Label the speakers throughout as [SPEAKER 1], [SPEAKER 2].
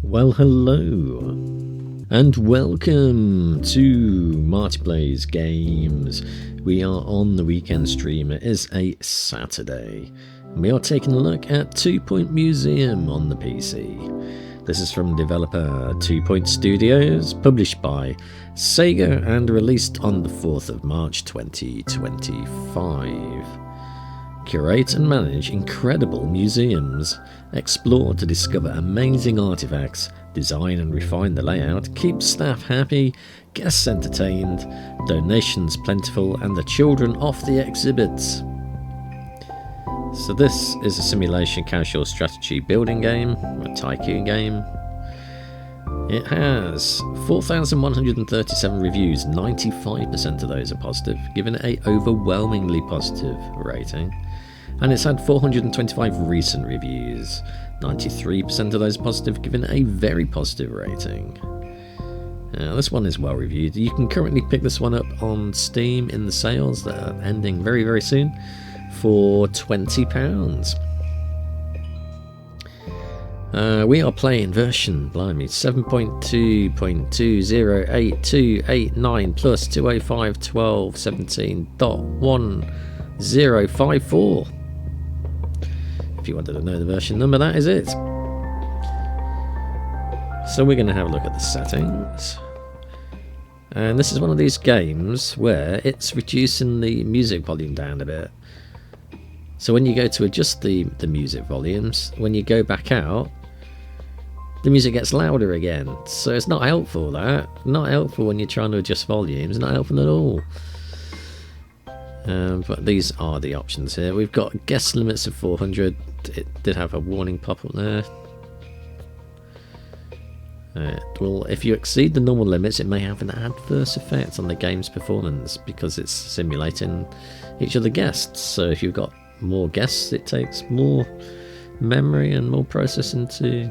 [SPEAKER 1] Well, hello, and welcome to Marty Plays Games. We are on the weekend stream. It is a Saturday. We are taking a look at 2 Point Museum on the PC. This is from developer 2 Point Studios, published by Sega and released on the 4th of March 2025. Curate and manage incredible museums. Explore to discover amazing artifacts. Design and refine the layout. Keep staff happy. Guests entertained. Donations plentiful. And the children off the exhibits. So this is a simulation casual strategy building game. A tycoon game. It has 4,137 reviews. 95% of those are positive. Giving it an overwhelmingly positive rating. And it's had 425 recent reviews, 93% of those positive, giving it a very positive rating. This one is well reviewed. You can currently pick this one up on Steam in the sales that are ending very, very soon for £20. We are playing version, blimey, 7.2.208289 plus 205.12.17.1054. If you wanted to know the version number, that is it. So we're going to have a look at the settings. And this is one of these games where it's reducing the music volume down a bit. So when you go to adjust the music volumes, when you go back out, the music gets louder again. So it's not helpful, that. Not helpful when you're trying to adjust volumes. Not helpful at all. But these are the options here. We've got guest limits of 400. It did have a warning pop up there. Well, if you exceed the normal limits, it may have an adverse effect on the game's performance because it's simulating each of the guests. So if you've got more guests, it takes more memory and more processing to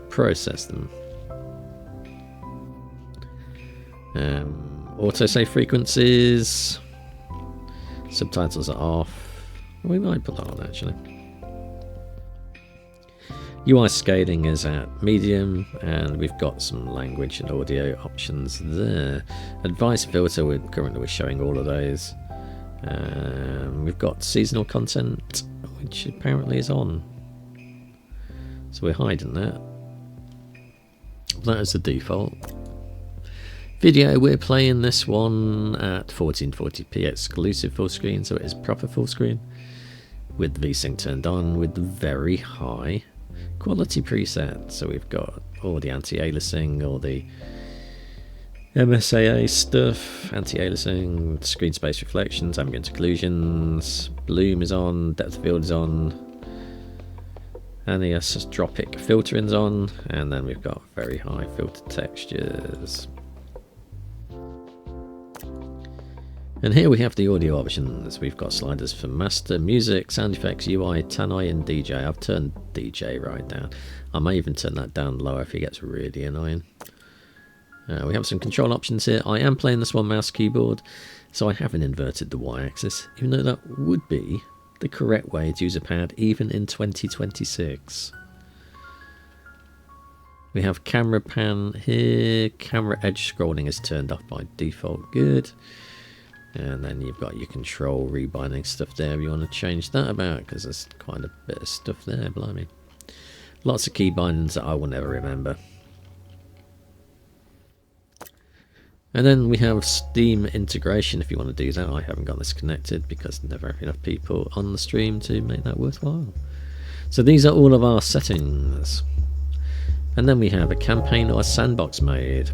[SPEAKER 1] process them. Autosave frequencies. Subtitles are off. We might put that on actually. UI scaling is at medium, and we've got some language and audio options there. Advice filter, we're currently showing all of those. We've got seasonal content, which apparently is on. So we're hiding that. That is the default. Video, we're playing this one at 1440p exclusive full screen, so it is proper full screen with VSync turned on with very high quality preset. So we've got all the anti-aliasing, all the MSAA stuff, anti-aliasing, screen space reflections, ambient occlusions, bloom is on, depth field is on, anisotropic filtering's on, and then we've got very high filter textures. And here we have the audio options. We've got sliders for master, music, sound effects, UI, Tannoy and DJ. I've turned DJ right down. I may even turn that down lower if it gets really annoying. We have some control options here. I am playing this one mouse keyboard, so I haven't inverted the Y-axis, even though that would be the correct way to use a pad even in 2026. We have camera pan here. Camera edge scrolling is turned off by default. Good. And then you've got your control rebinding stuff there if you want to change that about, because there's quite a bit of stuff there, blimey. Lots of key bindings that I will never remember. And then we have Steam integration if you want to do that. I haven't got this connected because there's never enough people on the stream to make that worthwhile. So these are all of our settings. And then we have a campaign or a sandbox mode.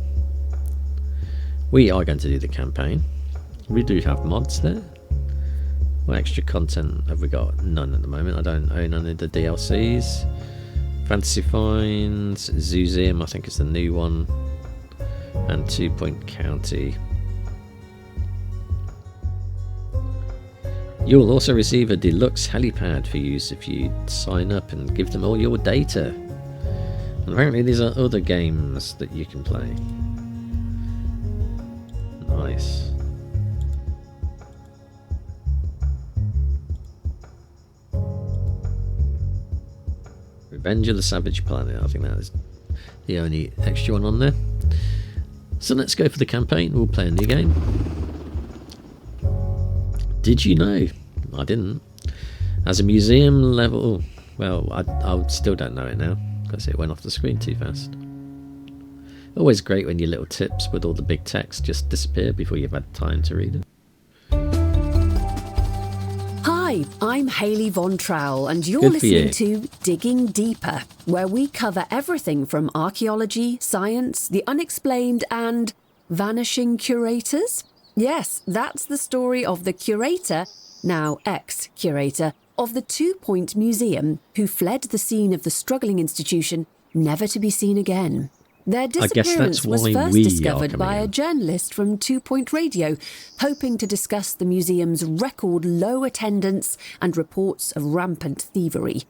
[SPEAKER 1] We are going to do the campaign. We do have mods there. What extra content have we got? None at the moment. I don't own any of the DLCs. Fantasy Finds, Zoozeum I think is the new one, and 2 Point County. You'll also receive a deluxe helipad for use if you sign up and give them all your data. And apparently these are other games that you can play. Nice. Revenge of the Savage Planet. I think that is the only extra one on there. So let's go for the campaign. We'll play a new game. Did you know? I didn't. As a museum level... Well, I still don't know it now, because it went off the screen too fast. Always great when your little tips with all the big text just disappear before you've had time to read it.
[SPEAKER 2] Hi, I'm Hayley Von Trowell, and you're listening to Digging Deeper, where we cover everything from archaeology, science, the unexplained, and vanishing curators. Yes, that's the story of the curator, now ex-curator, of the 2 Point Museum, who fled the scene of the struggling institution, never to be seen again. Their disappearance was first discovered by a journalist from 2 Point Radio, hoping to discuss the museum's record low attendance and reports of rampant thievery.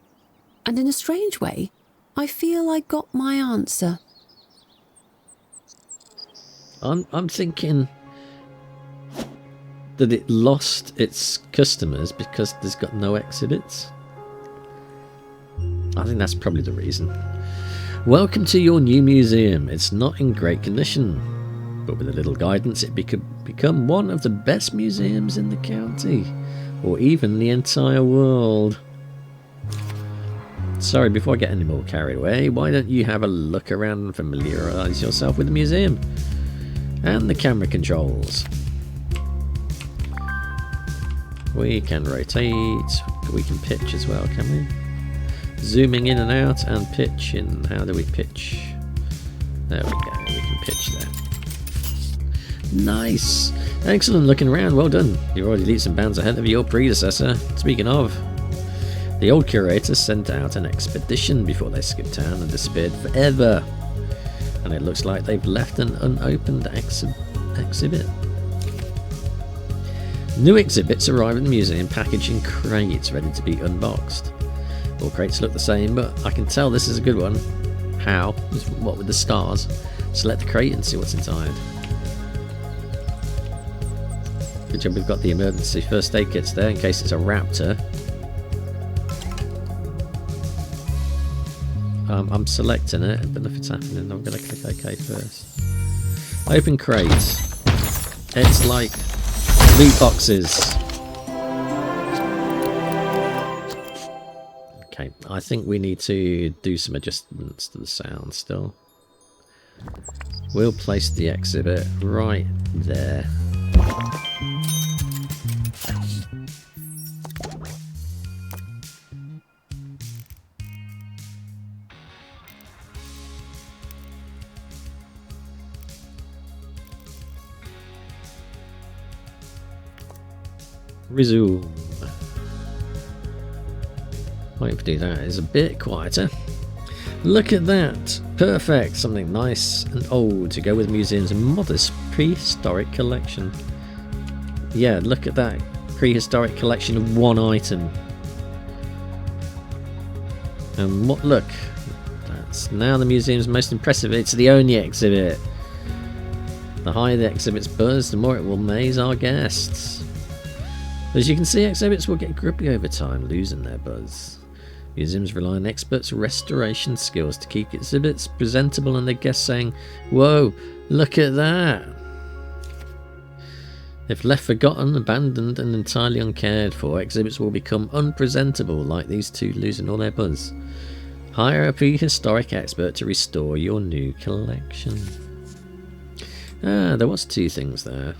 [SPEAKER 2] And in a strange way, I feel I got my answer.
[SPEAKER 1] I'm thinking that it lost its customers because there's got no exhibits. I think that's probably the reason. Welcome to your new museum. It's not in great condition, but with a little guidance it could become one of the best museums in the county, or even the entire world. Sorry, before I get any more carried away, why don't you have a look around and familiarise yourself with the museum and the camera controls. We can rotate, we can pitch as well, can we? Zooming in and out and pitching. How do we pitch? There we go, we can pitch there. Nice! Excellent looking around, well done. You've already leaps and bounds ahead of your predecessor. Speaking of, the old curator sent out an expedition before they skipped town and disappeared forever. And it looks like they've left an unopened exhibit. New exhibits arrive at the museum packaged in crates ready to be unboxed. All crates look the same, but I can tell this is a good one. How? What with the stars? Select the crate and see what's inside. Good job we've got the emergency first aid kits there in case it's a raptor. I'm selecting it, but if it's happening I'm going to click OK first. Open crates. It's like loot boxes. Okay, I think we need to do some adjustments to the sound still. We'll place the exhibit right there. Resume. Hopefully that is a bit quieter. Look at that! Perfect! Something nice and old to go with the museum's modest prehistoric collection. Yeah, look at that prehistoric collection of one item. And what? Look, that's now the museum's most impressive. It's the only exhibit. The higher the exhibit's buzz, the more it will amaze our guests. As you can see, exhibits will get grippy over time, losing their buzz. Museums rely on experts' restoration skills to keep exhibits presentable and their guests saying, "Whoa, look at that!" If left forgotten, abandoned and entirely uncared for, exhibits will become unpresentable, like these two losing all their buzz. Hire a prehistoric expert to restore your new collection. Ah, there was two things there.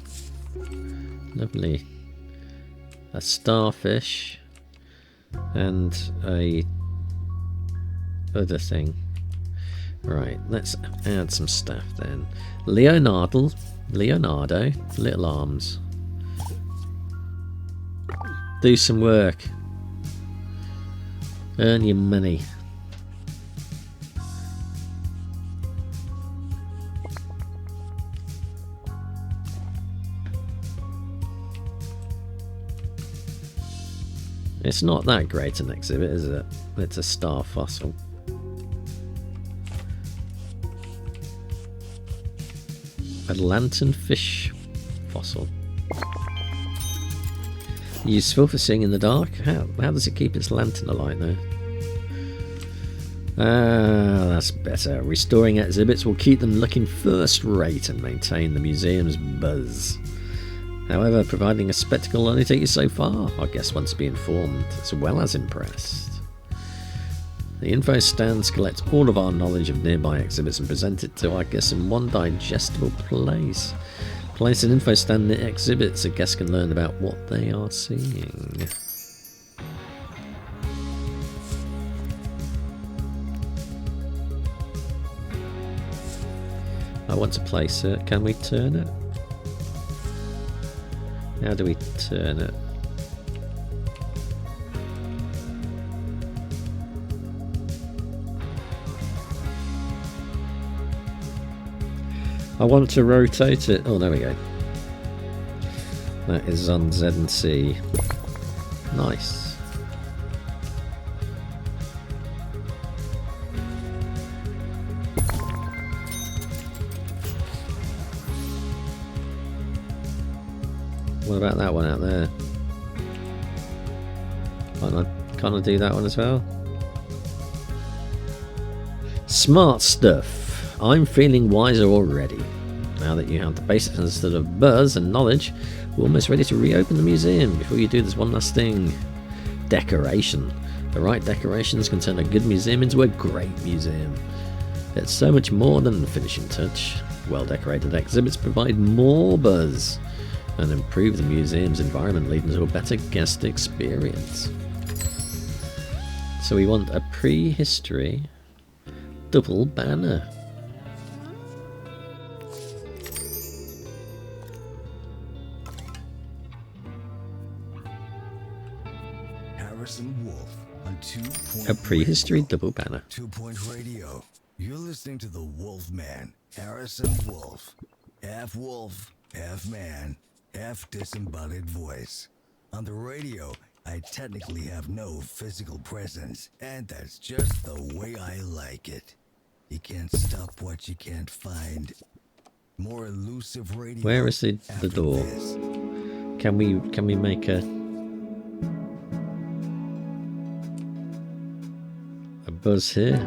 [SPEAKER 1] Lovely. A starfish and a other thing. Right, let's add some stuff then. Leonardo, little arms. Do some work. Earn your money. It's not that great an exhibit, is it? It's a star fossil. A lanternfish fossil. Useful for seeing in the dark. How does it keep its lantern alight though? Ah, that's better. Restoring exhibits will keep them looking first rate and maintain the museum's buzz. However, providing a spectacle will only take you so far. Our guests want to be informed as well as impressed. The info stands collect all of our knowledge of nearby exhibits and present it to our guests in one digestible place. Place an info stand near exhibits so guests can learn about what they are seeing. I want to place it. Can we turn it? How do we turn it? I want to rotate it. Oh, there we go. That is on Z and C. Nice. What about that one out there? Can't I do that one as well? Smart stuff. I'm feeling wiser already. Now that you have the basics understood of buzz and knowledge, we're almost ready to reopen the museum. Before you do, there's one last thing. Decoration. The right decorations can turn a good museum into a great museum. It's so much more than the finishing touch. Well-decorated exhibits provide more buzz and improve the museum's environment, leading to a better guest experience. So we want a prehistory double banner.
[SPEAKER 3] Wolf on 2
[SPEAKER 1] A prehistory double banner.
[SPEAKER 3] 2 Point Radio. You're listening to the Wolf Man, Harrison Wolf. Half man, half disembodied voice. On the radio, I technically have no physical presence, and that's just the way I like it. You can't stop what you can't find. More elusive radio.
[SPEAKER 1] Where is the door?
[SPEAKER 3] This.
[SPEAKER 1] Can we make a buzz here?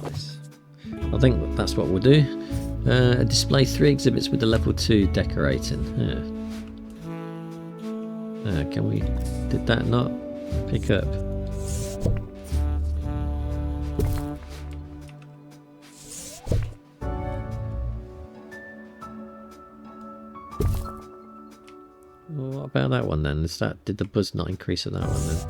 [SPEAKER 1] Nice. I think that's what we'll do. Display 3 exhibits with the level 2 decorating. Can we? Did that not pick up? Well, what about that one then? Did the buzz not increase on that one then?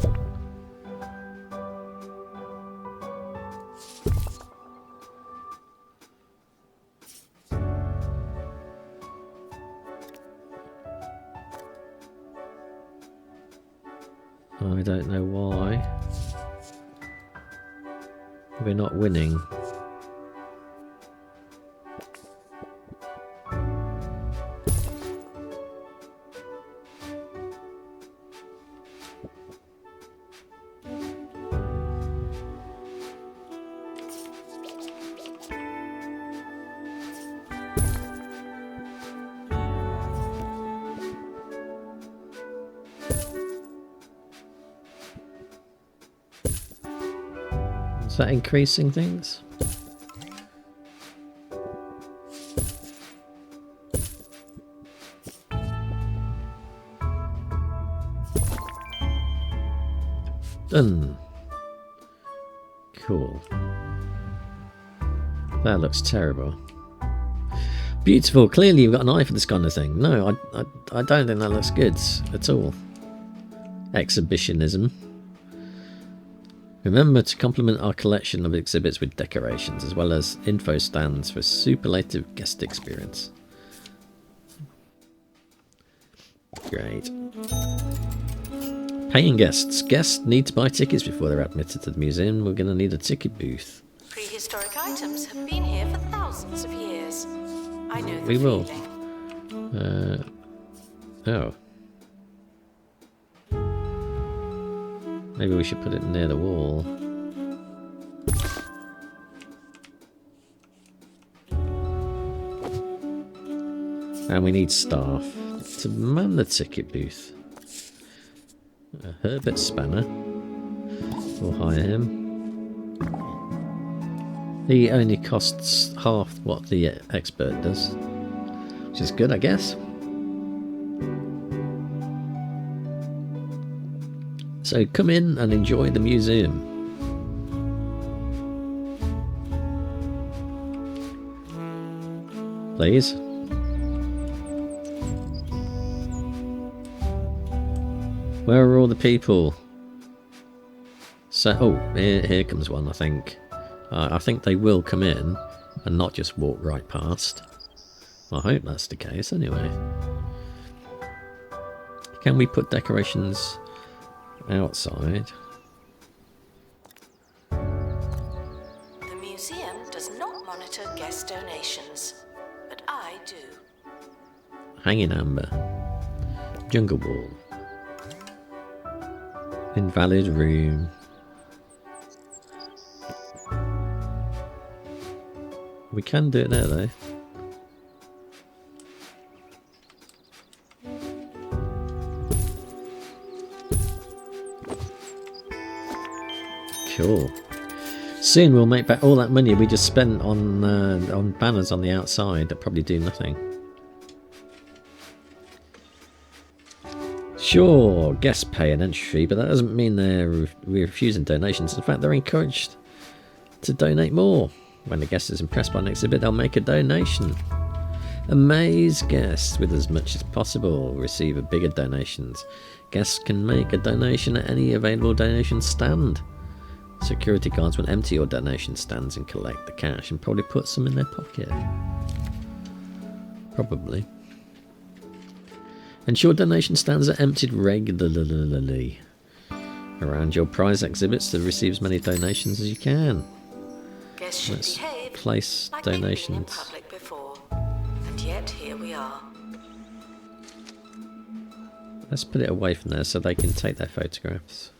[SPEAKER 1] I don't know why. We're not winning. Is that increasing things? Done. Cool. That looks terrible. Beautiful. Clearly you've got an eye for this kind of thing. No, I don't think that looks good at all. Exhibitionism. Remember to complement our collection of exhibits with decorations, as well as info stands for superlative guest experience. Great. Paying guests. Guests need to buy tickets before they're admitted to the museum. We're going to need a ticket booth.
[SPEAKER 4] Prehistoric items have been here for thousands of years. I know the
[SPEAKER 1] We will.
[SPEAKER 4] feeling.
[SPEAKER 1] Oh. Maybe we should put it near the wall. And we need staff to man the ticket booth. A Herbert Spanner. We'll hire him. He only costs half what the expert does, which is good, I guess. So come in and enjoy the museum. Please. Where are all the people? So, oh, here comes one, I think. I think they will come in and not just walk right past. I hope that's the case, anyway. Can we put decorations outside?
[SPEAKER 4] The museum does not monitor guest donations, but I do.
[SPEAKER 1] Hanging Amber. Jungle Wall. Invalid room. We can do it there though. Cool. Soon we'll make back all that money we just spent on banners on the outside that probably do nothing. Sure, guests pay an entry fee, but that doesn't mean they're refusing donations. In fact, they're encouraged to donate more. When the guest is impressed by an exhibit, they'll make a donation. Amaze guests with as much as possible. Receive a bigger donations. Guests can make a donation at any available donation stand. Security guards will empty your donation stands and collect the cash and probably put some in their pocket. Probably. Ensure donation stands are emptied regularly around your prize exhibits to receive as many donations as you can.
[SPEAKER 4] Guests should
[SPEAKER 1] Let's
[SPEAKER 4] behave
[SPEAKER 1] place
[SPEAKER 4] like they've been in
[SPEAKER 1] donations.
[SPEAKER 4] public before, and yet here we are.
[SPEAKER 1] Let's put it away from there so they can take their photographs.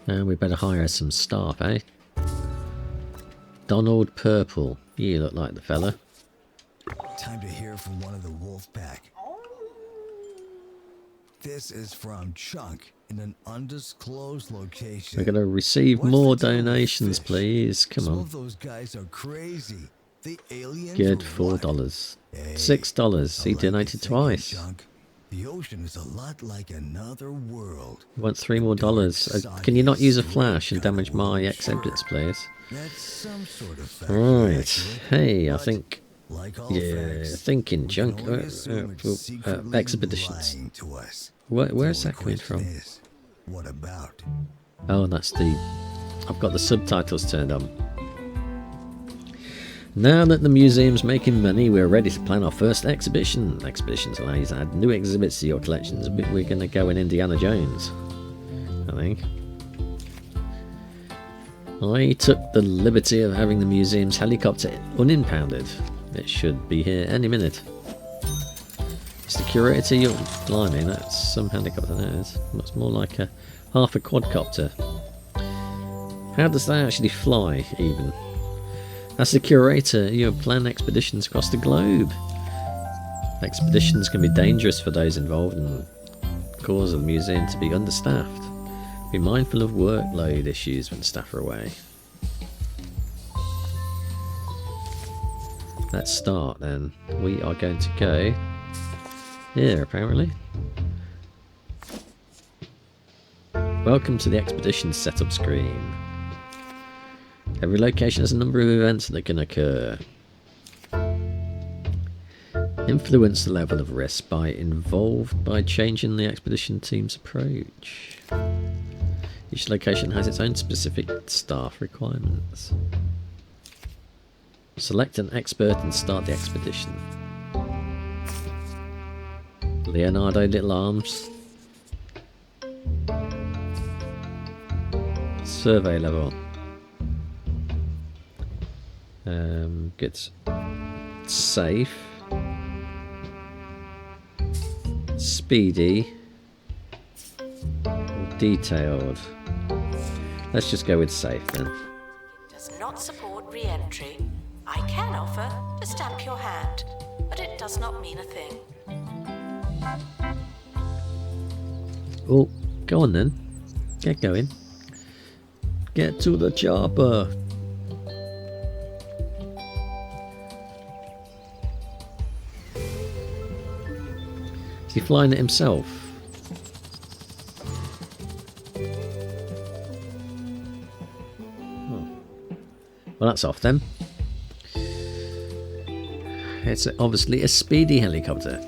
[SPEAKER 1] And we better hire some staff, eh? Donald Purple. You look like the fella.
[SPEAKER 3] Time to hear from one of the wolf pack. This is from Chunk in an undisclosed location.
[SPEAKER 1] We're going to receive
[SPEAKER 3] What's
[SPEAKER 1] more
[SPEAKER 3] the deal with
[SPEAKER 1] donations,
[SPEAKER 3] fish?
[SPEAKER 1] please. Come
[SPEAKER 3] Some
[SPEAKER 1] on.
[SPEAKER 3] of those guys are crazy. The aliens.
[SPEAKER 1] Good,
[SPEAKER 3] or what?
[SPEAKER 1] $4.
[SPEAKER 3] Hey,
[SPEAKER 1] $6.
[SPEAKER 3] I
[SPEAKER 1] He
[SPEAKER 3] like your
[SPEAKER 1] donated
[SPEAKER 3] thinking,
[SPEAKER 1] twice.
[SPEAKER 3] Chunk. The ocean is a lot like another world.
[SPEAKER 1] We want $3 more.
[SPEAKER 3] Dark,
[SPEAKER 1] Can you not use a
[SPEAKER 3] soggy,
[SPEAKER 1] flash and
[SPEAKER 3] kinda
[SPEAKER 1] damage my
[SPEAKER 3] world.
[SPEAKER 1] exhibits, please?
[SPEAKER 3] That's some sort of factor,
[SPEAKER 1] Right.
[SPEAKER 3] actually.
[SPEAKER 1] Hey, I
[SPEAKER 3] But
[SPEAKER 1] think...
[SPEAKER 3] like all
[SPEAKER 1] Yeah,
[SPEAKER 3] facts,
[SPEAKER 1] thinking
[SPEAKER 3] we can
[SPEAKER 1] junk.
[SPEAKER 3] only assume it's secretly
[SPEAKER 1] Expeditions.
[SPEAKER 3] lying to us.
[SPEAKER 1] Where's
[SPEAKER 3] So
[SPEAKER 1] that
[SPEAKER 3] the
[SPEAKER 1] coming
[SPEAKER 3] question
[SPEAKER 1] from?
[SPEAKER 3] is, what about?
[SPEAKER 1] Oh, that's the... I've got the subtitles turned on. Now that the museum's making money, we're ready to plan our first exhibition. Exhibitions allow you to add new exhibits to your collections. We're going to go in Indiana Jones, I think. I took the liberty of having the museum's helicopter unimpounded. It should be here any minute. Mr. Curator, you're blimey, that's some helicopter that is. Looks more like a half a quadcopter. How does that actually fly, even? As the curator, you plan expeditions across the globe. Expeditions can be dangerous for those involved and cause the museum to be understaffed. Be mindful of workload issues when staff are away. Let's start then. We are going to go here, apparently. Welcome to the expedition setup screen. Every location has a number of events that can occur. Influence the level of risk by changing the expedition team's approach. Each location has its own specific staff requirements. Select an expert and start the expedition. Leonardo Little Arms. Survey level. Good. Safe. Speedy. Detailed. Let's just go with safe then.
[SPEAKER 4] Does not support re-entry. I can offer to stamp your hand, but it does not mean a thing.
[SPEAKER 1] Oh, go on then. Get going. Get to the chopper. Is he flying it himself? Oh. Well, that's off then. It's obviously a speedy helicopter.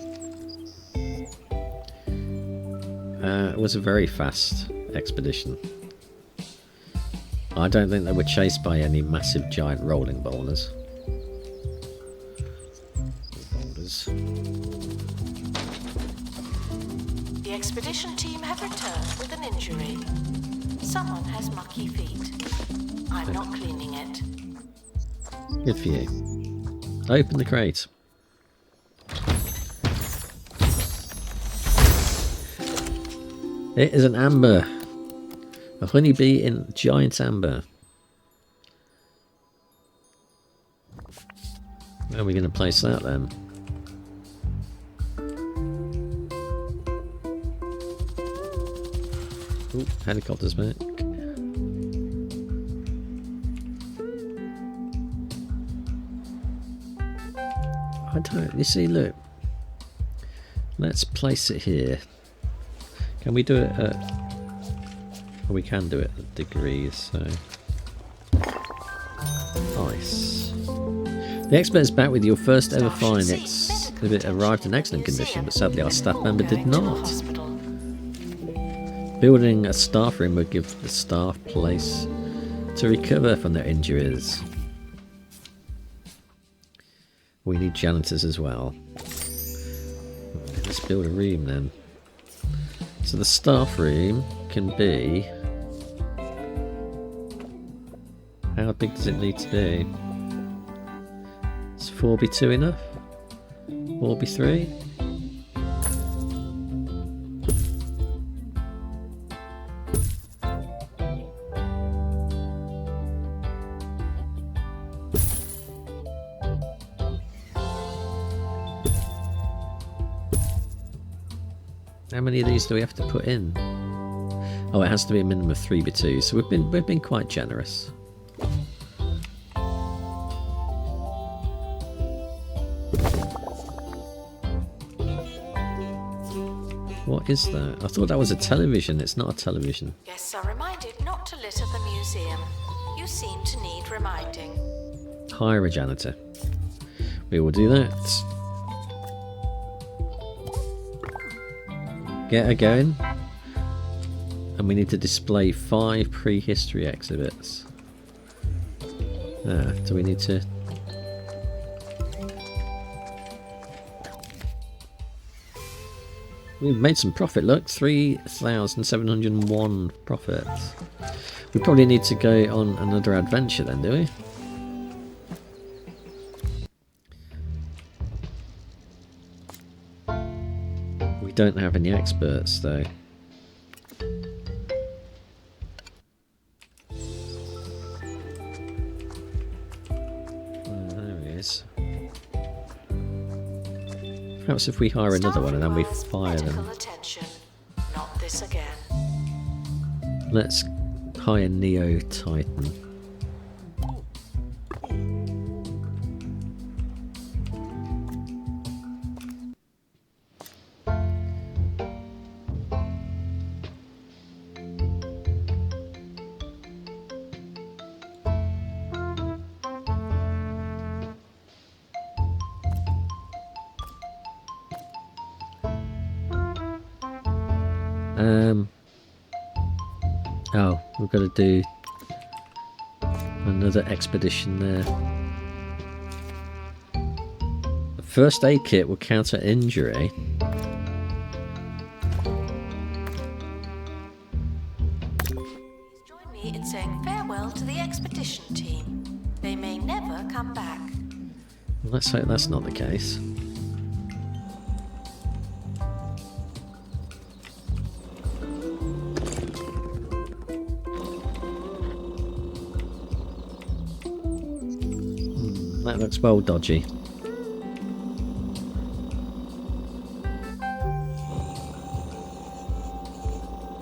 [SPEAKER 1] It was a very fast expedition. I don't think they were chased by any massive giant rolling boulders.
[SPEAKER 4] The expedition team have returned with an injury. Someone has mucky feet. I'm not cleaning it.
[SPEAKER 1] Good for you. Open the crate. It is an amber. A honeybee in giant amber. Where are we going to place that then? Ooh, helicopter's back. I don't, you see, look. Let's place it here. Can we do it at... Oh, we can do it at degrees, so... Nice. The expert is back with your first ever find. Exhibit arrived in excellent condition, but sadly our staff member did not. Building a staff room would give the staff place to recover from their injuries. We need janitors as well. Let's build a room then. So the staff room can be... How big does it need to be? Is 4x2 enough? 4x3? How many of these do we have to put in? Oh, it has to be a minimum of 3x2, so we've been quite generous. What is that? I thought that was a television. It's not a television.
[SPEAKER 4] Guests are reminded not to litter the museum. You seem to need reminding.
[SPEAKER 1] Hire a janitor. We will do that. Get her going. And we need to display 5 prehistory exhibits. Do we need to... We've made some profit, look, 3,701 profit. We probably need to go on another adventure then, do we? We don't have any experts though. There he is. Perhaps if we hire another one and then we fire them.
[SPEAKER 4] Attention. Not this again.
[SPEAKER 1] Let's hire Neo Titan. Oh, we've got to do another expedition there. The first aid kit will counter injury.
[SPEAKER 4] Join me in saying farewell to the expedition team. They may never come back.
[SPEAKER 1] Well, let's hope that's not the case. That looks well dodgy.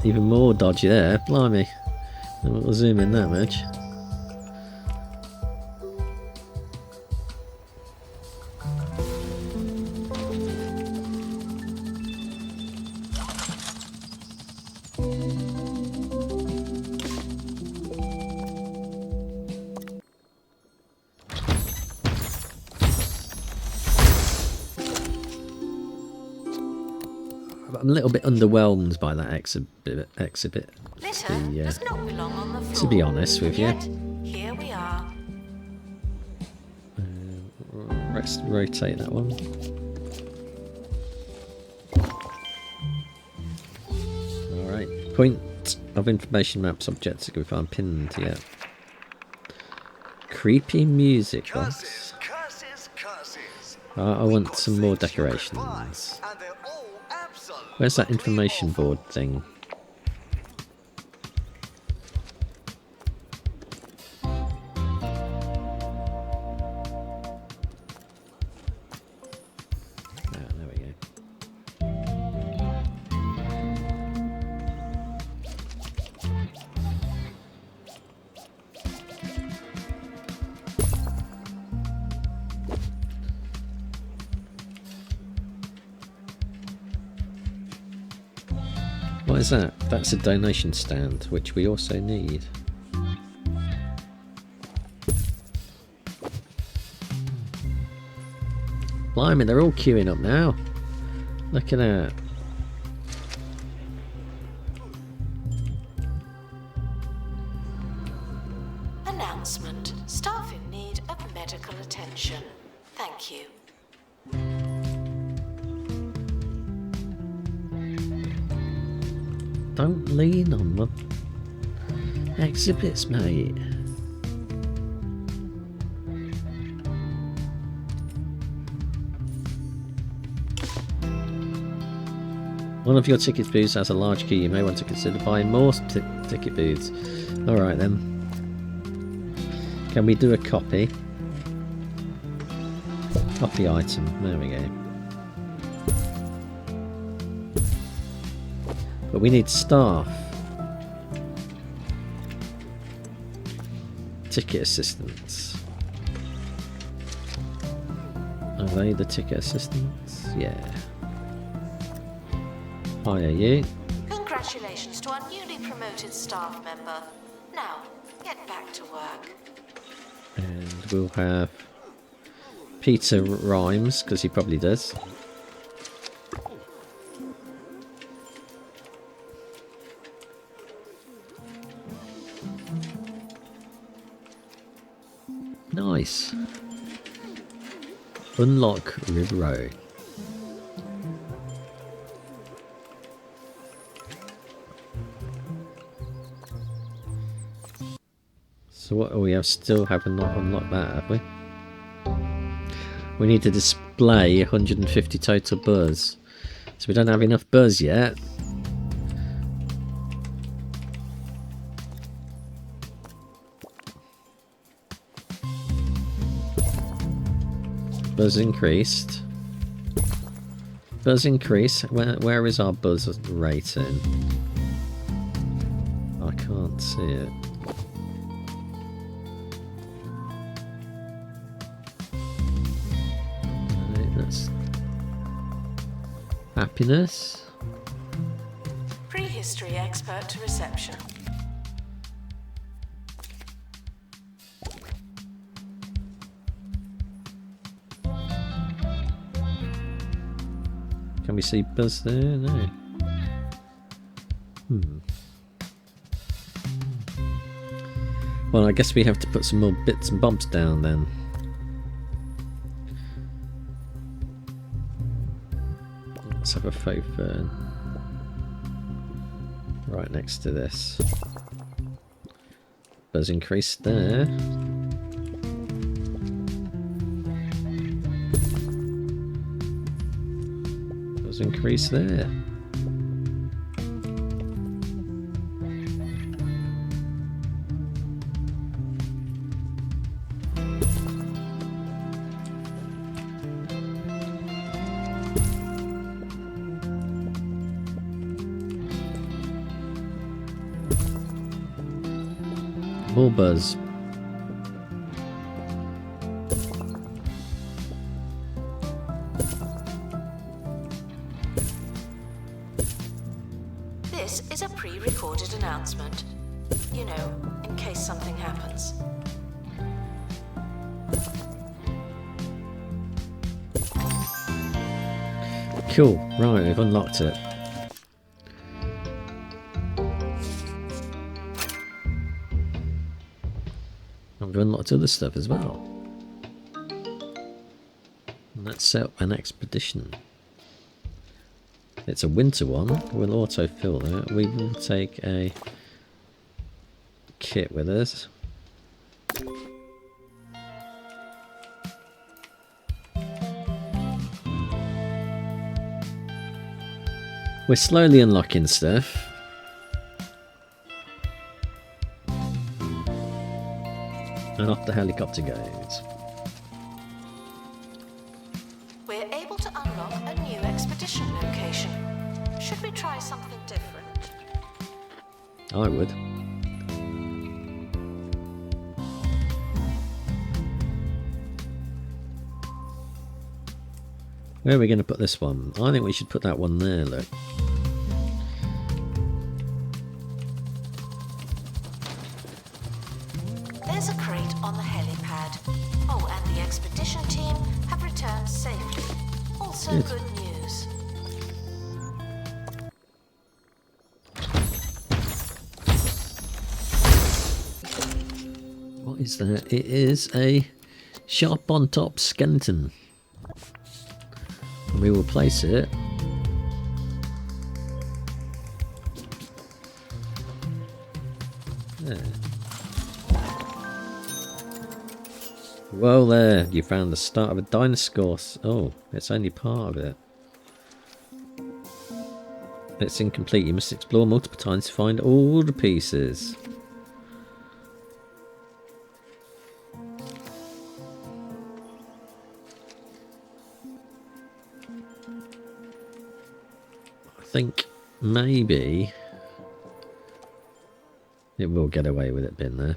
[SPEAKER 1] Even more dodgy there, blimey. We'll zoom in that much. I'm a little bit underwhelmed by that exhibit.
[SPEAKER 4] Litter does not belong on the floor.
[SPEAKER 1] To be honest with you.
[SPEAKER 4] Yet, here we are.
[SPEAKER 1] Rotate that one. Alright. Point of information map subject to go find pinned yet. Creepy music box. I want some more decorations. Where's that information board thing? There we go. What is that? That's a donation stand, which we also need. Blimey, they're all queuing up now. Look at that.
[SPEAKER 4] Announcement. Staff in need of medical attention. Thank you.
[SPEAKER 1] Don't lean on the exhibits, mate. One of your ticket booths has a large queue. You may want to consider buying more ticket booths. Alright then. Can we do a copy? Copy item. There we go. But we need staff. Ticket assistants. Are they the ticket assistants? Yeah. Hire you.
[SPEAKER 4] Congratulations to our newly promoted staff member. Now, get back to work.
[SPEAKER 1] And we'll have Peter Rhymes, because he probably does. Nice. Unlock River Road. So what we have still haven't not unlocked that, have we? We need to display 150 total buzz. So we don't have enough buzz yet. Buzz increased. Buzz increase. Where is our buzz rating? I can't see it. Right, that's happiness.
[SPEAKER 4] Prehistory expert to reception.
[SPEAKER 1] Can we see buzz there? No. Well, I guess we have to put some more bits and bobs down then. Let's have a faux fern right next to this. Buzz increase there. Increase there. More buzz.
[SPEAKER 4] This is a pre-recorded announcement. You know, in case something happens.
[SPEAKER 1] Cool. Right, we've unlocked it. And we've unlocked other stuff as well. And let's set up an expedition. It's a winter one. We'll auto-fill that. We will take a kit with us. We're slowly unlocking stuff. And off the helicopter goes.
[SPEAKER 4] We're able to unlock a new expedition location. Should we try something different?
[SPEAKER 1] I would. Where are we going to put this one? I think we should put that one there, look.
[SPEAKER 4] There's a crate on the helipad. Oh, and the expedition team have returned safely. Also good news.
[SPEAKER 1] What is that? It is a sharp on top skeleton. And we will place it there. Well, there, you found the start of a dinosaur. Oh, it's only part of it. It's incomplete. You must explore multiple times to find all the pieces. I think maybe it will get away with it being there.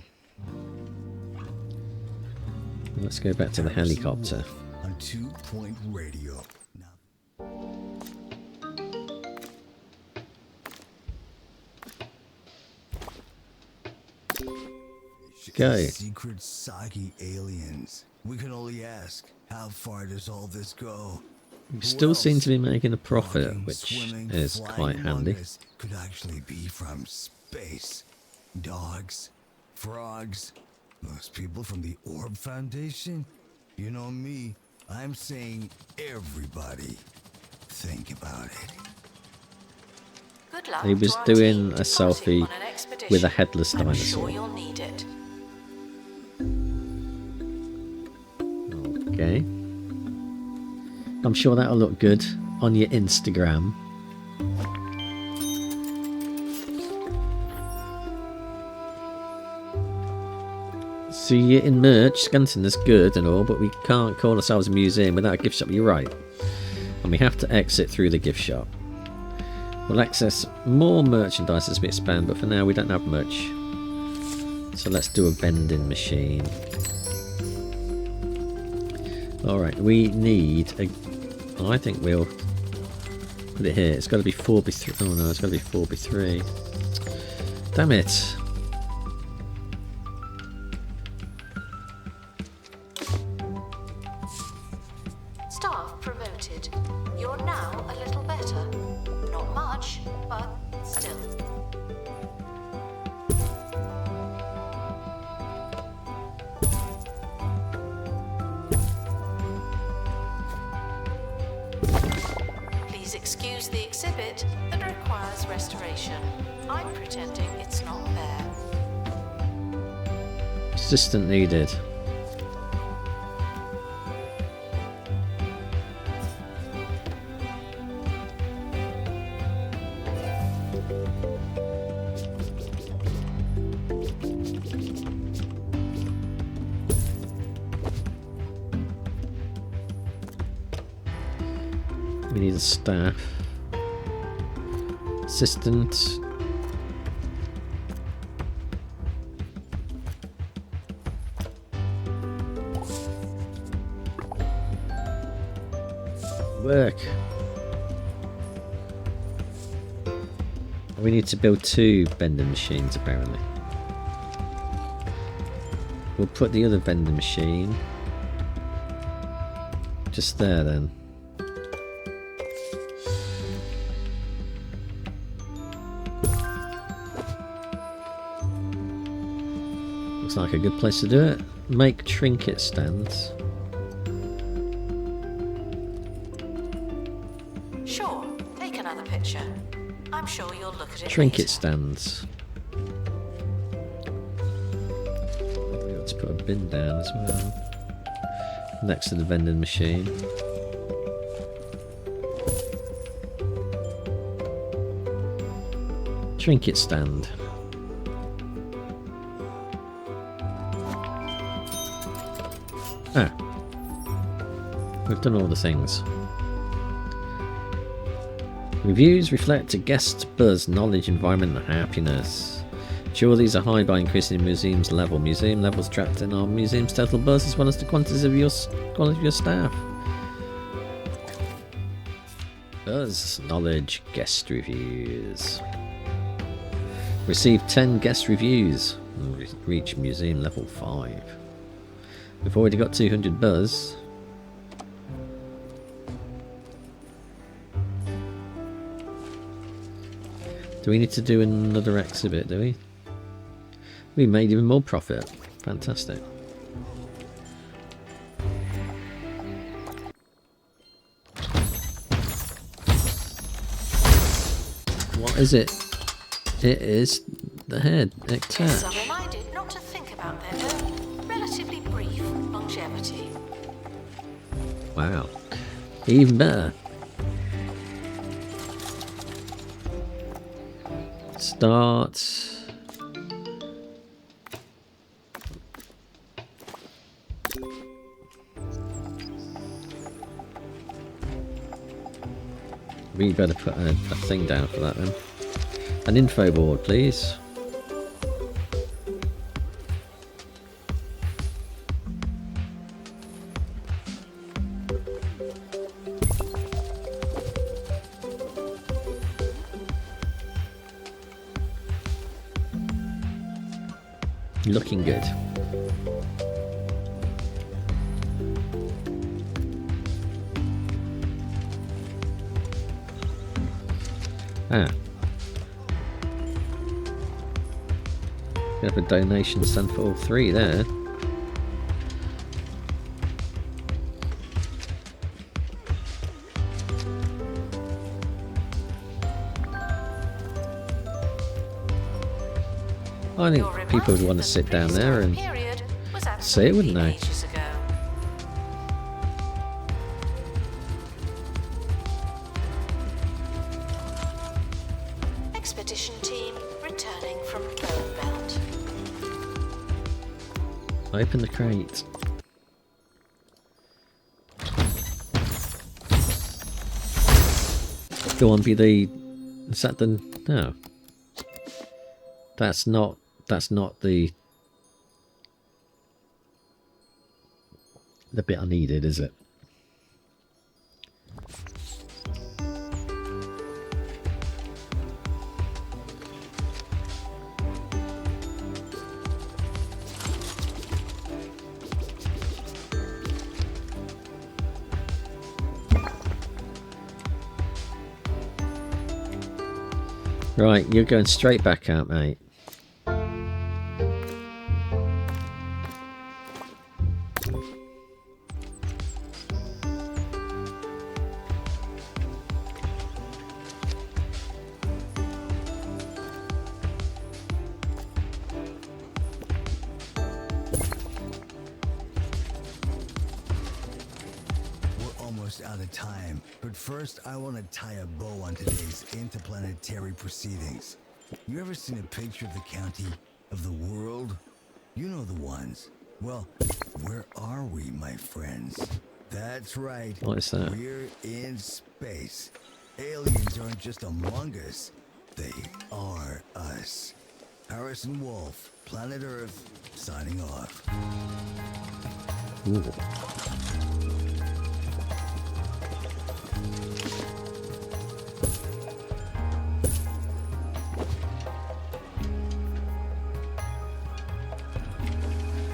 [SPEAKER 1] Let's go back to the helicopter.
[SPEAKER 3] On 2-point radio.
[SPEAKER 1] Go.
[SPEAKER 3] Secret soggy aliens. We can only ask, how far does all this go?
[SPEAKER 1] We
[SPEAKER 3] Who
[SPEAKER 1] still seem
[SPEAKER 3] else?
[SPEAKER 1] to be making a profit,
[SPEAKER 3] Walking,
[SPEAKER 1] which
[SPEAKER 3] swimming,
[SPEAKER 1] is
[SPEAKER 3] flying
[SPEAKER 1] quite
[SPEAKER 3] among
[SPEAKER 1] handy.
[SPEAKER 3] us could actually be from space. Dogs, frogs, those people from the Orb Foundation. You know me, I'm saying everybody. Think about it.
[SPEAKER 4] Good luck
[SPEAKER 1] He was
[SPEAKER 4] to our
[SPEAKER 1] doing
[SPEAKER 4] team
[SPEAKER 1] a
[SPEAKER 4] departing
[SPEAKER 1] selfie
[SPEAKER 4] on an expedition.
[SPEAKER 1] with a headless
[SPEAKER 4] I'm
[SPEAKER 1] dinosaur.
[SPEAKER 4] sure you'll need it.
[SPEAKER 1] Okay. I'm sure that'll look good on your Instagram. See you in merch. Scanton is good and all, but we can't call ourselves a museum without a gift shop. You're right. And we have to exit through the gift shop. We'll access more merchandise as we expand, but for now we don't have much. So let's do a vending machine. Alright, we need a... I think we'll put it here. It's got to be 4x3. Oh no, it's got to be 4x3. Damn it.
[SPEAKER 4] Staff promoted. You're now a little better. Not much, but still. Please excuse the exhibit that requires restoration. I'm pretending it's not there.
[SPEAKER 1] Assistant needed. We need a staff. Assistant. work. We need to build 2 vending machines apparently. We'll put the other vending machine just there then. Looks like a good place to do it. Make trinket stands.
[SPEAKER 4] Sure, take another picture. I'm sure you'll look at it
[SPEAKER 1] Trinket
[SPEAKER 4] later.
[SPEAKER 1] stands. Let's put a bin down as well. Next to the vending machine. Trinket stand. Ah. We've done all the things. Reviews reflect a guest's buzz, knowledge, environment, and happiness. Sure, these are high by increasing the museum's level. Museum levels tracked in our museum's total buzz as well as the quality of your staff. Buzz, knowledge, guest reviews. Receive 10 guest reviews and reach museum level 5. We've already got 200 buzz. Do we need to do another exhibit, do we? We made even more profit. Fantastic. What is it? It is the head.
[SPEAKER 4] Guests are reminded not to think about their own relatively brief longevity.
[SPEAKER 1] Wow. Even better. Start. We better put a thing down for that then. An info board, please. Looking good. Ah. We have a donation stand for all 3 there. I think people would want to sit down there and see it, wouldn't they?
[SPEAKER 4] Expedition team returning from Bone Belt.
[SPEAKER 1] Open the crate. Go on, be the... Is that the... No. That's not the bit I needed, is it? Right, you're going straight back out, mate.
[SPEAKER 3] Out of time, but first I want to tie a bow on today's interplanetary proceedings. You ever seen a picture of the county, of the world? You know the ones. Well, where are we, my friends? That's right.
[SPEAKER 1] What is that?
[SPEAKER 3] We're in space. Aliens aren't just among us. They are us. Harrison Wolf, Planet Earth, signing off.
[SPEAKER 1] Ooh.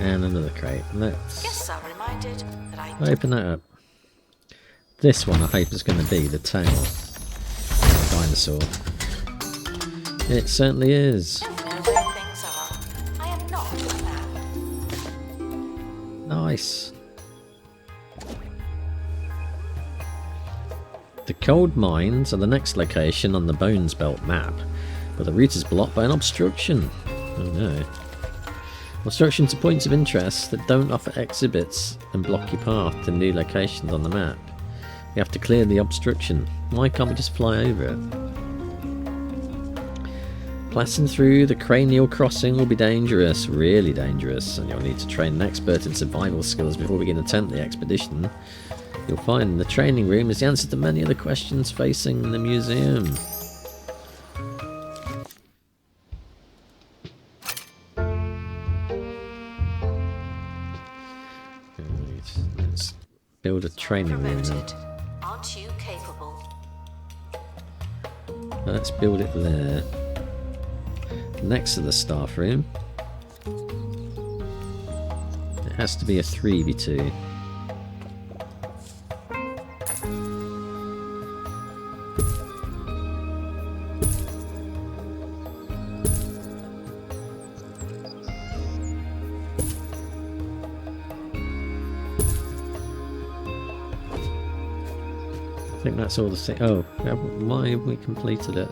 [SPEAKER 1] And another crate. Let's
[SPEAKER 4] Guests are reminded that I
[SPEAKER 1] open that up. This one I hope is going to be the tail dinosaur. It certainly is.
[SPEAKER 4] don't know where things are. I am not a map.
[SPEAKER 1] Nice. The cold mines are the next location on the Bones Belt map, but the route is blocked by an obstruction. Oh no. Obstructions are points of interest that don't offer exhibits and block your path to new locations on the map. You have to clear the obstruction. Why can't we just fly over it? Passing through the cranial crossing will be dangerous, really dangerous, and you'll need to train an expert in survival skills before we can attempt the expedition. You'll find the training room is the answer to many of the questions facing the museum. Let's build a training room then.
[SPEAKER 4] Promoted. Aren't you capable?
[SPEAKER 1] Let's build it there. Next to the staff room. It has to be a 3v2. I think that's all the same. Oh, why have we completed it?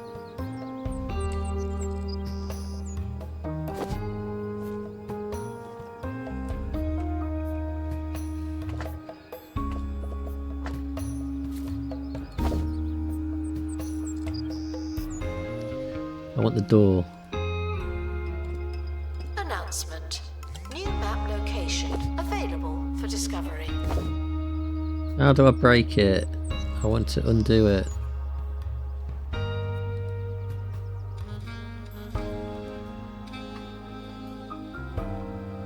[SPEAKER 1] I want the door.
[SPEAKER 4] Announcement. New map location available for discovery.
[SPEAKER 1] How do I break it? I want to undo it.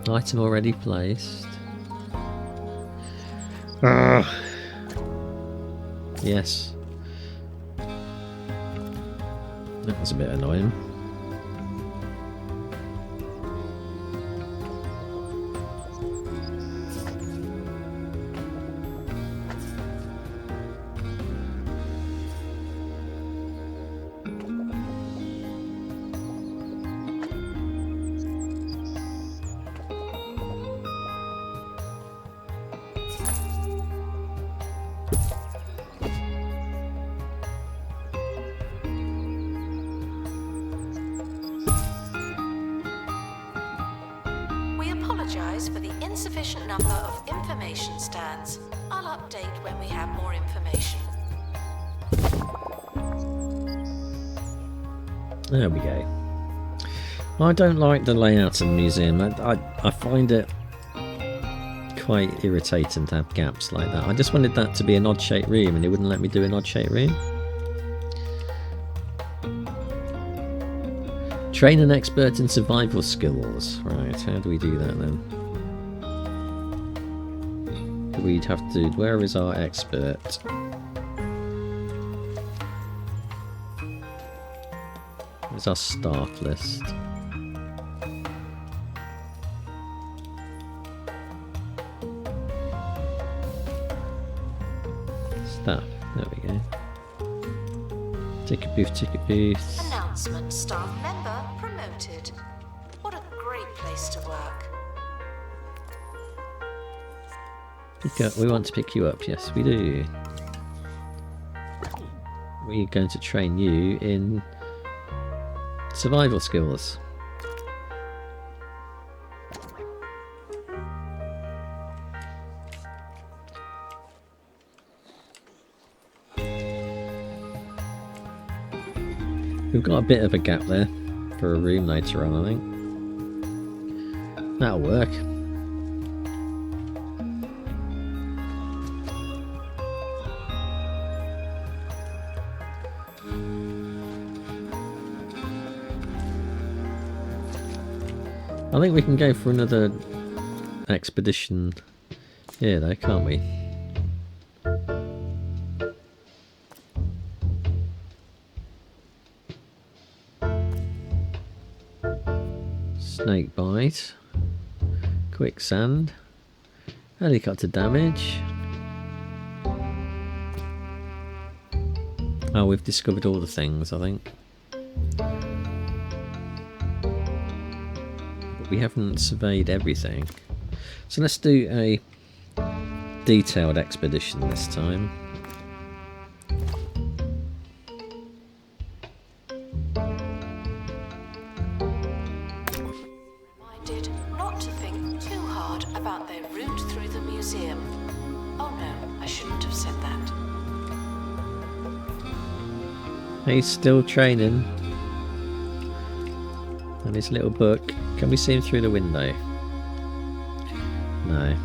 [SPEAKER 1] Item already placed. Yes. That was a bit annoying.
[SPEAKER 4] We apologise for the insufficient number of information stands. I'll update when we have more information.
[SPEAKER 1] There we go. I don't like the layout of the museum. I find it quite irritating to have gaps like that. I just wanted that to be an odd shaped room and it wouldn't let me do an odd shaped room. Train an expert in survival skills. Right, how do we do that then? We'd have to... Where is our expert? Where's our staff list? Staff, there we go. Ticket booth.
[SPEAKER 4] Announcement. Staff member promoted. What a great place to work.
[SPEAKER 1] Pick up. We want to pick you up. Yes, we do. We're going to train you in survival skills. We've got a bit of a gap there for a room later on, I think. That'll work. I think we can go for another expedition here though, can't we? Snake bite. Quicksand. Helicopter damage. Oh, we've discovered all the things, I think. But we haven't surveyed everything. So let's do a detailed expedition this time.
[SPEAKER 4] Reminded not to think too hard about their route through the museum. Oh no, I shouldn't have said that.
[SPEAKER 1] He's still training. And his little book. Can we see him through the window? No.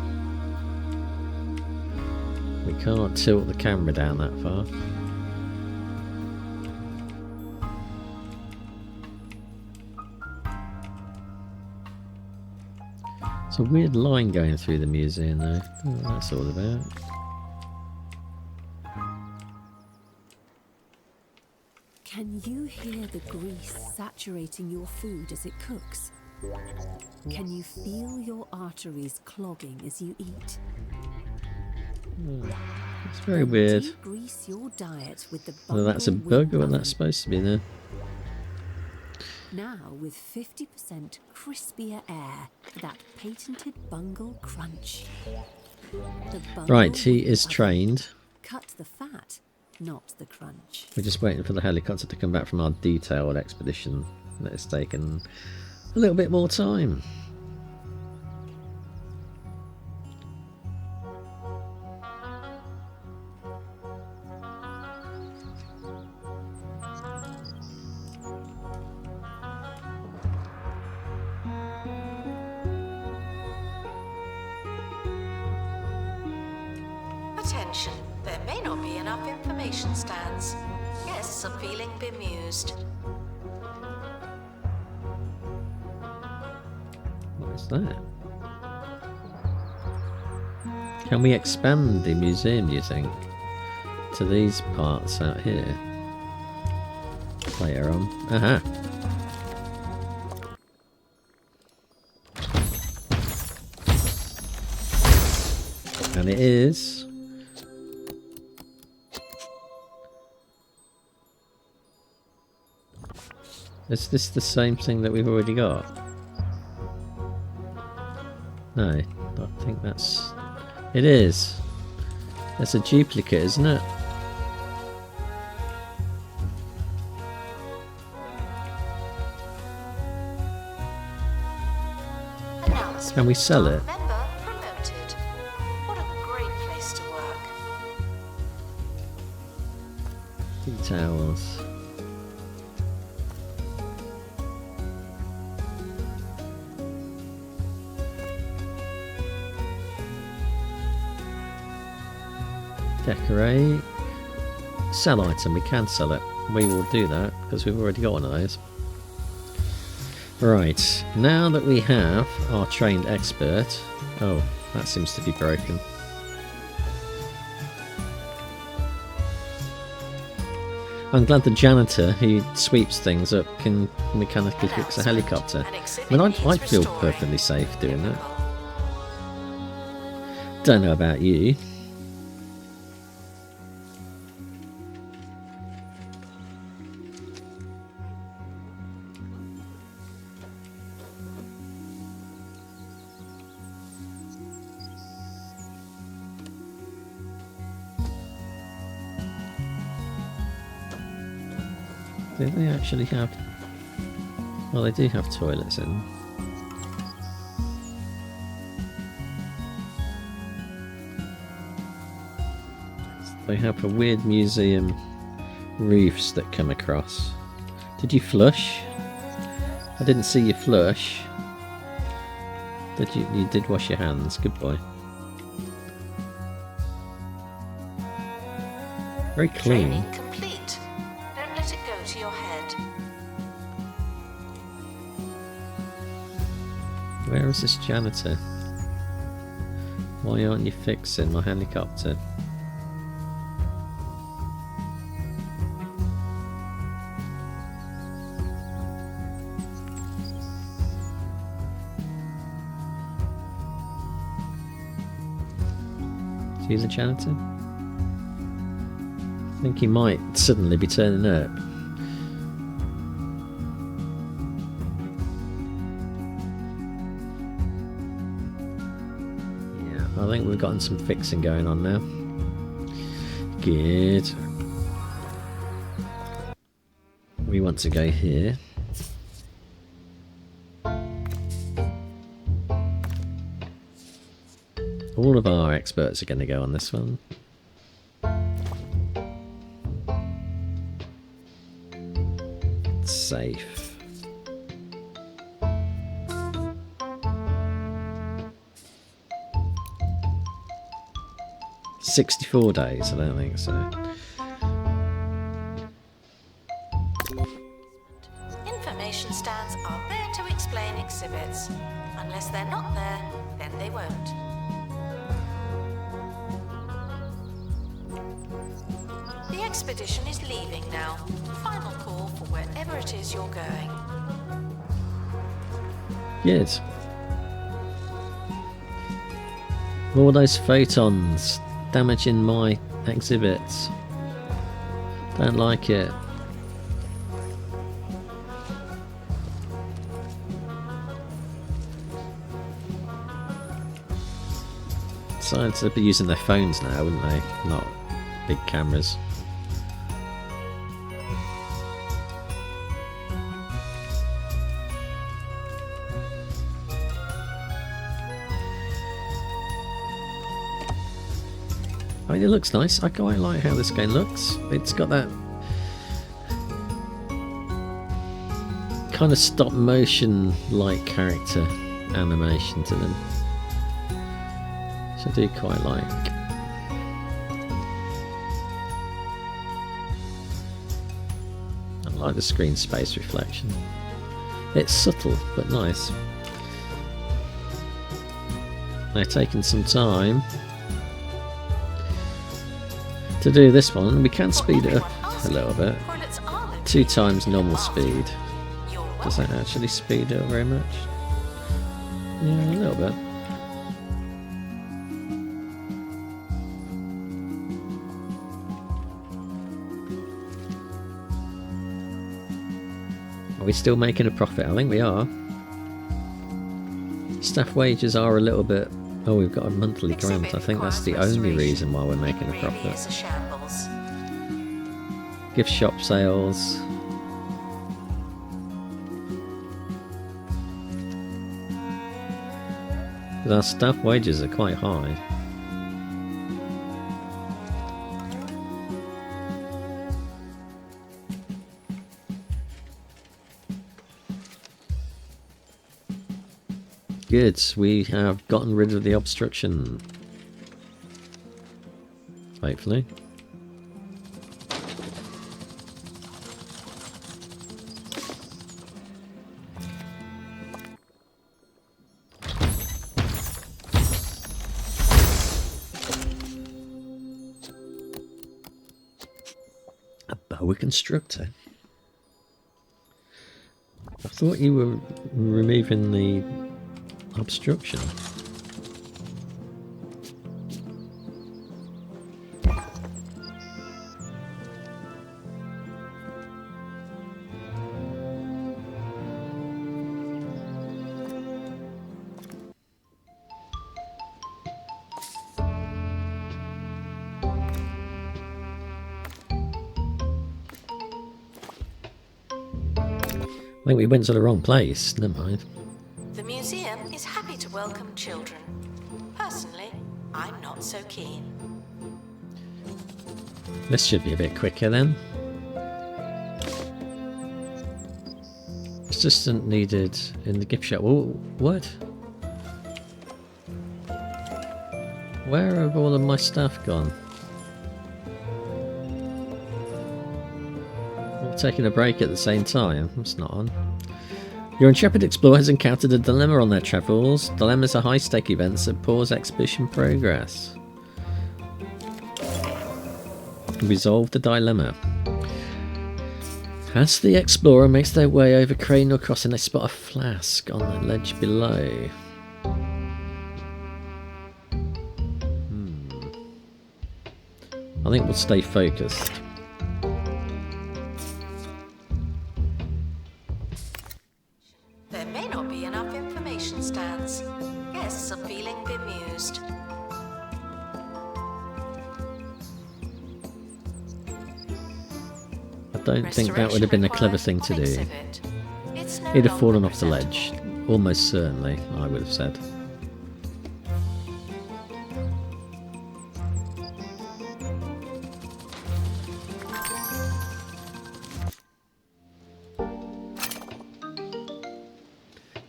[SPEAKER 1] We can't tilt the camera down that far. It's a weird line going through the museum though. I don't know what that's all about.
[SPEAKER 2] Can you hear the grease saturating your food as it cooks? Can you feel your arteries clogging as you eat?
[SPEAKER 1] It's very weird.
[SPEAKER 2] Grease your diet with the
[SPEAKER 1] Whether that's a bug or what that's supposed to be there.
[SPEAKER 2] Now with 50% crispier air for that patented bungle crunch. The bungle
[SPEAKER 1] Right, he is
[SPEAKER 2] oven.
[SPEAKER 1] trained.
[SPEAKER 2] Cut the fat, not the crunch.
[SPEAKER 1] We're just waiting for the helicopter to come back from our detailed expedition. That has taken a little bit more time.
[SPEAKER 4] Attention, there may not be enough information stands. Guests are feeling bemused.
[SPEAKER 1] What is that? Can we expand the museum, do you think, to these parts out here? Later on. Aha! And it is... Is this the same thing that we've already got? No, I think that's... It is! That's a duplicate, isn't it? Can we sell it?
[SPEAKER 4] Member promoted. What a great place to work.
[SPEAKER 1] Details. Decorate. Sell item, we can sell it. We will do that because we've already got one of those. Right, now that we have our trained expert... Oh, that seems to be broken. I'm glad the janitor who sweeps things up can mechanically fix a helicopter. I mean, I feel perfectly safe doing that. Don't know about you. Do they actually have... Well, they do have toilets in. They have a weird museum roofs that come across. Did you flush? I didn't see you flush. Did you? You did wash your hands. Good boy. Very clean.
[SPEAKER 4] Training complete. Don't let it go to your head.
[SPEAKER 1] Where is this janitor? Why aren't you fixing my helicopter? Use a janitor? I think he might suddenly be turning up. Yeah, I think we've gotten some fixing going on now. Good. We want to go here. All of our experts are going to go on this one. It's safe. $64 days, I don't think so.
[SPEAKER 4] Information stands are there to explain exhibits. Unless they're not there, then they won't. The expedition is leaving now. Final call for wherever it is you're going.
[SPEAKER 1] Good. All those photons damaging my exhibits. Don't like it. Scientists would be using their phones now, wouldn't they? Not big cameras. I mean, it looks nice. I quite like how this game looks. It's got that kind of stop motion like character animation to them, which I do quite like. I like the screen space reflection. It's subtle but nice. They're taking some time to do this one. We can speed it up a little bit. 2 times normal speed. Does that actually speed it up very much? Yeah, a little bit. Are we still making a profit? I think we are. Staff wages are a little bit... Oh, we've got a monthly grant. I think that's the only reason why we're making a profit. Gift shop sales. Our staff wages are quite high. Good, we have gotten rid of the obstruction. Hopefully. A boa constructor. I thought you were removing the obstruction. I think we went to the wrong place. Never mind.
[SPEAKER 4] The museum is happy to welcome children. Personally, I'm not so keen.
[SPEAKER 1] This should be a bit quicker then. Assistant needed in the gift shop. Oh, what? Where have all of my staff gone? All taking a break at the same time. That's not on. Your intrepid explorer has encountered a dilemma on their travels. Dilemmas are high-stake events that pause expedition progress. Resolve the dilemma. As the explorer makes their way over cranial crossing, they spot a flask on the ledge below. I think we'll stay focused.
[SPEAKER 4] There may not be enough information stands. Guests are feeling bemused.
[SPEAKER 1] I don't think that would have been a clever thing to do. He'd have fallen off the ledge. Almost certainly, I would have said.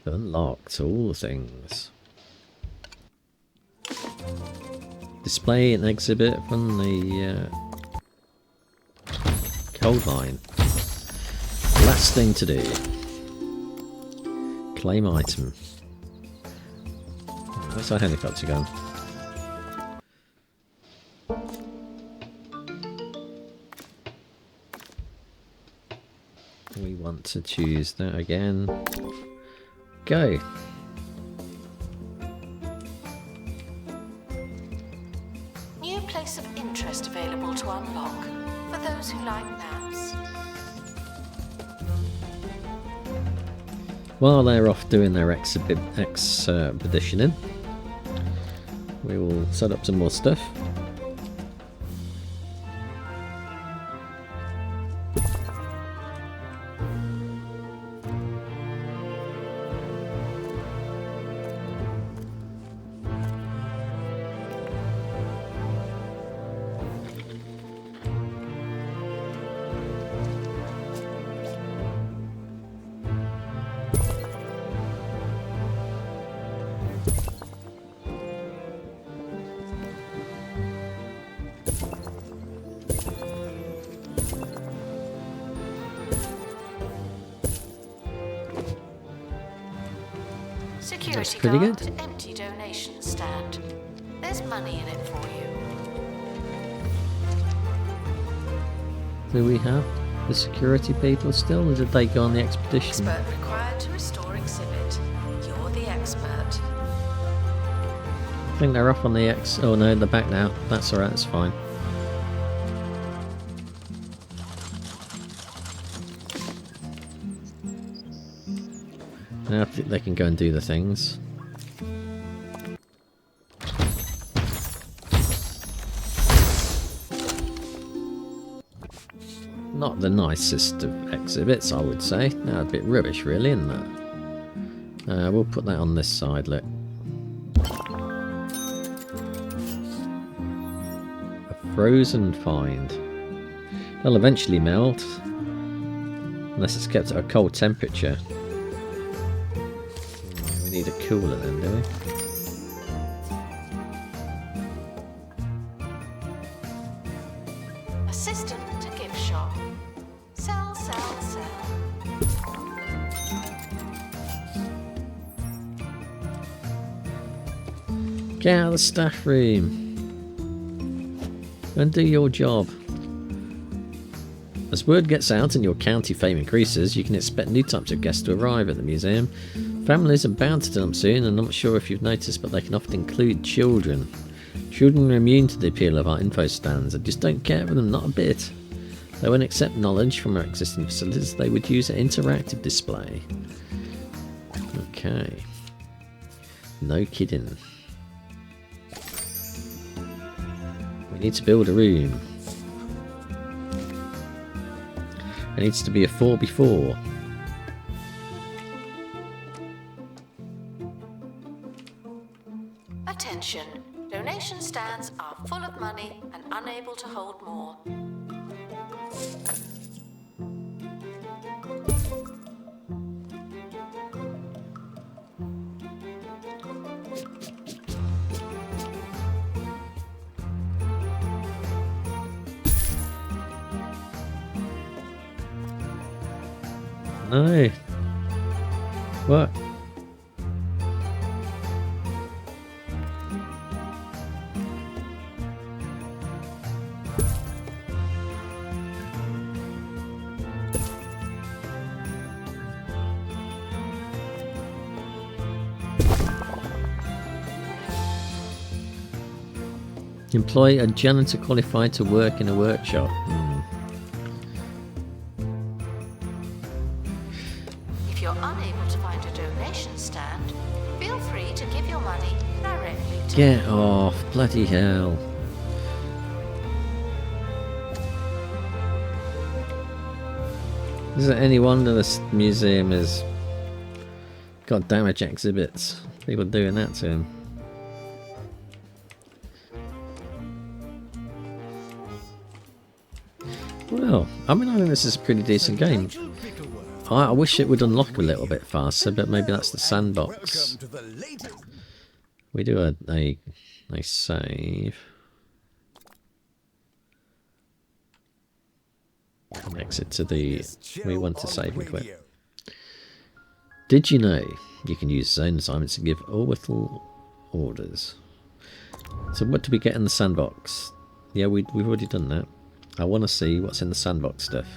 [SPEAKER 1] Unlocked all the things. Display an exhibit from the coal mine. Last thing to do. Claim item. Where's our helicopter gone? We want to choose that again. Go.
[SPEAKER 4] New place of interest available to unlock for those who like maps.
[SPEAKER 1] While they're off doing their expeditioning, we will set up some more stuff.
[SPEAKER 4] Security
[SPEAKER 1] pretty
[SPEAKER 4] guard,
[SPEAKER 1] good.
[SPEAKER 4] empty donation stand. There's money in it for you.
[SPEAKER 1] Do we have the security people still, or did they go on the expedition?
[SPEAKER 4] Expert required to restore exhibit. You're the expert.
[SPEAKER 1] I think they're off on the oh no, they're back now. That's alright, that's fine. Now I think they can go and do the things. Not the nicest of exhibits, I would say. No, a bit rubbish really, isn't that? We'll put that on this side, look. A frozen find. They'll eventually melt. Unless it's kept at a cold temperature. We need a cooler then, do we?
[SPEAKER 4] Assistant to gift shop. Sell, sell, sell.
[SPEAKER 1] Get out of the staff room. Go and do your job. As word gets out and your county fame increases, you can expect new types of guests to arrive at the museum. Families are bound to turn up soon, and I'm not sure if you've noticed, but they can often include children. Children are immune to the appeal of our info stands and just don't care for them, not a bit. They won't accept knowledge from our existing facilities, they would use an interactive display. Okay. No kidding. We need to build a room. It needs to be a 4x4.
[SPEAKER 4] Attention. Donation stands are full of money and unable to hold more.
[SPEAKER 1] No. What? Employ a janitor qualified to work in a workshop.
[SPEAKER 4] If you're unable to find a donation stand, feel free to give your money directly to
[SPEAKER 1] Get off, bloody hell. Is it any wonder this museum has got damaged exhibits? People doing that to him. Well, I mean, I think this is a pretty decent game. I wish it would unlock a little bit faster, but maybe that's the sandbox. We do a save. And exit to the... We want to save and quit. Did you know you can use zone assignments to give orbital orders? So what do we get in the sandbox? Yeah, we've already done that. I want to see what's in the sandbox stuff.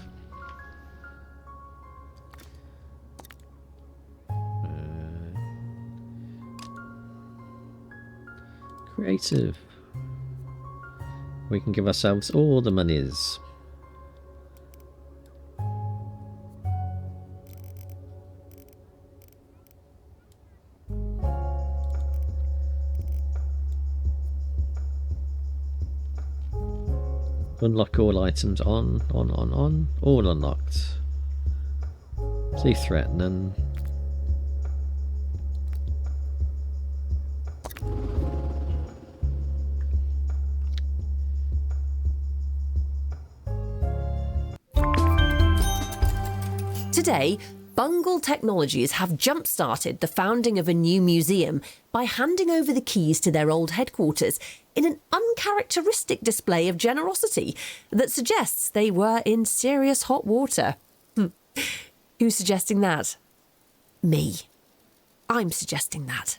[SPEAKER 1] Creative. We can give ourselves all the monies. Unlock all items on, all unlocked. See threatening.
[SPEAKER 2] Today, Bungle Technologies have jump-started the founding of a new museum by handing over the keys to their old headquarters in an uncharacteristic display of generosity that suggests they were in serious hot water. Who's suggesting that? Me. I'm suggesting that.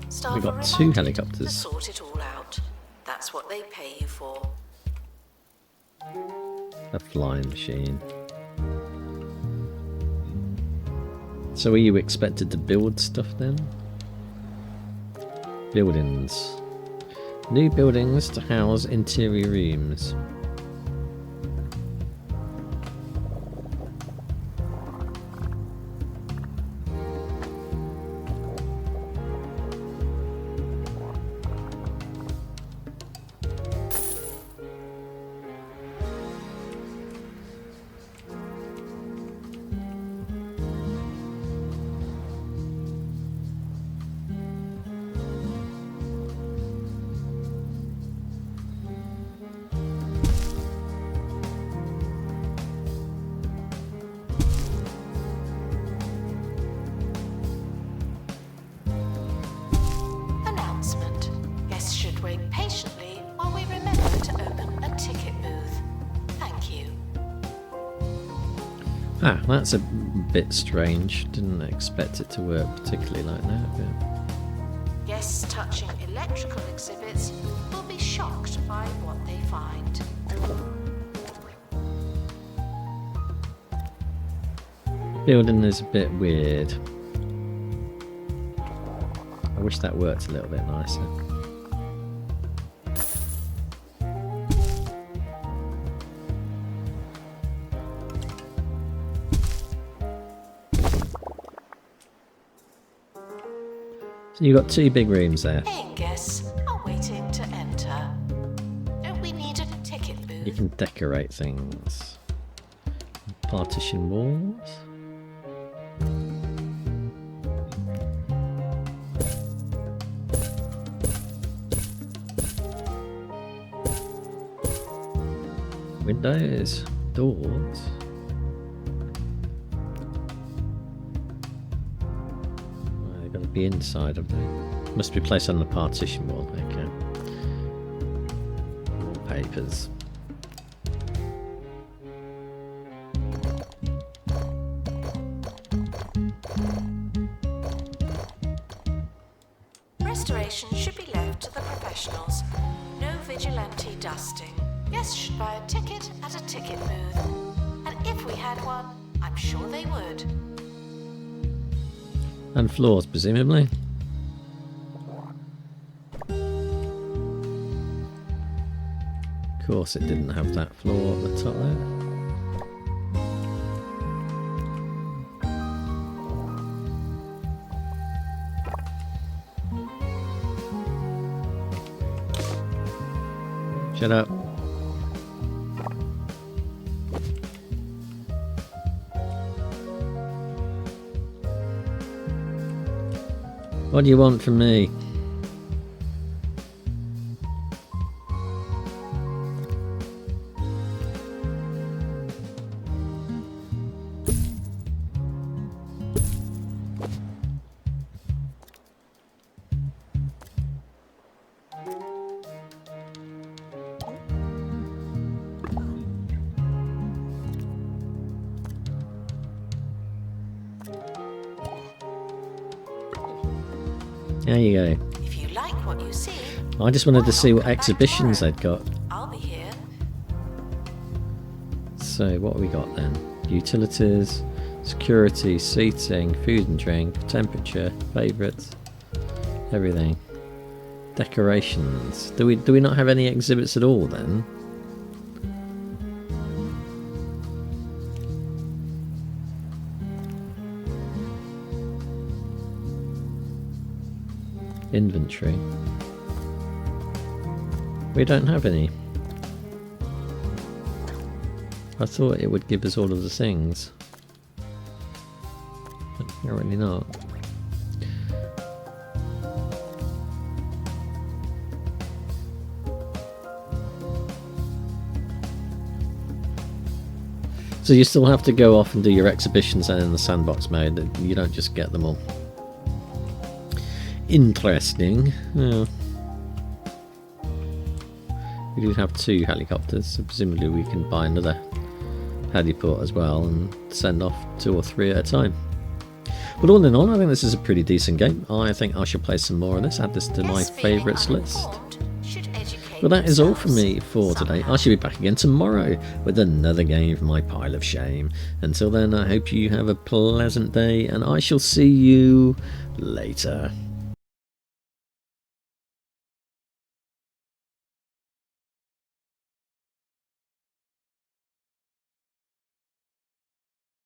[SPEAKER 4] Staff
[SPEAKER 1] We got
[SPEAKER 4] are
[SPEAKER 1] two
[SPEAKER 4] reminded
[SPEAKER 1] helicopters.
[SPEAKER 4] to sort it all out. That's what they pay you for.
[SPEAKER 1] A flying machine. So are you expected to build stuff then? Buildings. New buildings to house interior rooms.
[SPEAKER 4] Announcement. Guests should wait patiently while we remember to open a ticket booth. Thank you.
[SPEAKER 1] Ah, that's a bit strange. Didn't expect it to work particularly like that. But...
[SPEAKER 4] Guests touching electrical exhibits will be shocked by what they find.
[SPEAKER 1] Building is a bit weird. I wish that worked a little bit nicer. So you've got two big rooms there.
[SPEAKER 4] Paying guests are waiting to enter. Don't we need a ticket
[SPEAKER 1] You
[SPEAKER 4] booth?
[SPEAKER 1] can decorate things. Partition walls. Windows, doors. They've got to be inside of them. Must be placed on the partition wall. Okay. Wallpapers.
[SPEAKER 4] Restoration should be left to the professionals. No vigilante dusting. Guests should buy a ticket at a ticket booth. And if we had one, I'm sure they would.
[SPEAKER 1] And floors, presumably. course it didn't have that floor at the top there. Shut up. What do you want from me? There you go.
[SPEAKER 4] If you like what you see,
[SPEAKER 1] I just wanted to see what exhibitions they'd got.
[SPEAKER 4] I'll be here.
[SPEAKER 1] So what have we got then? Utilities, security, seating, food and drink, temperature, favourites, everything. Decorations. Do we not have any exhibits at all then? Inventory. We don't have any. I thought it would give us all of the things. But apparently not. So you still have to go off and do your exhibitions and in the sandbox mode. You don't just get them all. Interesting. Yeah. We do have 2 helicopters, so presumably we can buy another heliport as well and send off 2 or 3 at a time. But all in all, I think this is a pretty decent game. I think I should play some more of this, add this to my favourites list. Well, that is all from me for today. I shall be back again tomorrow with another game from my pile of shame. Until then, I hope you have a pleasant day, and I shall see you later.